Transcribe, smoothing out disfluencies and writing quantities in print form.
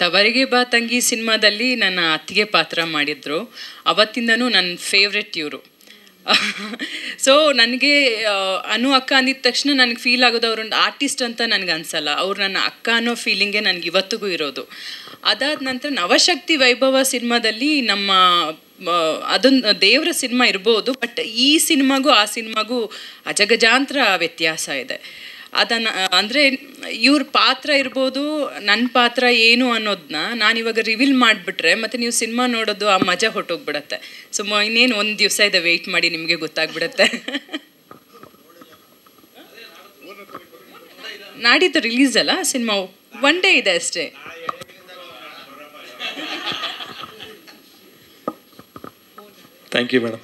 ತವರಿಗೆ ಬಾ ತಂಗಿ ಸಿನಿಮಾದಲ್ಲಿ ನನ್ನ ಅತ್ತಿಗೆ ಪಾತ್ರ ಮಾಡಿದ್ರು. ಅವತ್ತಿಂದನೂ ನನ್ನ ಫೇವ್ರೆಟ್ ಇವರು. ಸೊ ನನಗೆ ಅನು ಅಕ್ಕ ಅಂದಿದ ತಕ್ಷಣ ನನಗೆ ಫೀಲ್ ಆಗೋದು ಅವ್ರೊಂದು ಆರ್ಟಿಸ್ಟ್ ಅಂತ ನನಗೆ ಅನಿಸಲ್ಲ. ಅವ್ರು ನನ್ನ ಅಕ್ಕ ಅನ್ನೋ ಫೀಲಿಂಗೇ ನನಗೆ ಇವತ್ತಿಗೂ ಇರೋದು. ಅದಾದ ನಂತರ ನವಶಕ್ತಿ ವೈಭವ ಸಿನಿಮಾದಲ್ಲಿ ನಮ್ಮ ಅದೊಂದು ದೇವರ ಸಿನಿಮಾ ಇರ್ಬೋದು, ಬಟ್ ಈ ಸಿನಿಮಾಗೂ ಆ ಸಿನಿಮಾಗೂ ಅಜಗಜಾಂತರ ವ್ಯತ್ಯಾಸ ಇದೆ. ಅದನ್ನು ಅಂದರೆ ಇವ್ರ ಪಾತ್ರ ಇರ್ಬೋದು, ನನ್ನ ಪಾತ್ರ ಏನು ಅನ್ನೋದನ್ನ ನಾನಿವಾಗ ರಿವೀಲ್ ಮಾಡಿಬಿಟ್ರೆ ಮತ್ತು ನೀವು ಸಿನಿಮಾ ನೋಡೋದು ಆ ಮಜಾ ಹೊಟ್ಟೋಗ್ಬಿಡತ್ತೆ. ಸೊ ಇನ್ನೇನು ಒಂದು ದಿವಸ ಇದೆ, ವೆಯ್ಟ್ ಮಾಡಿ, ನಿಮಗೆ ಗೊತ್ತಾಗ್ಬಿಡತ್ತೆ. ನಾಡಿದ್ದು ರಿಲೀಸ್ ಅಲ್ಲ ಸಿನಿಮಾ, ಒನ್ ಡೇ ಇದೆ ಅಷ್ಟೇ. Thank you madam.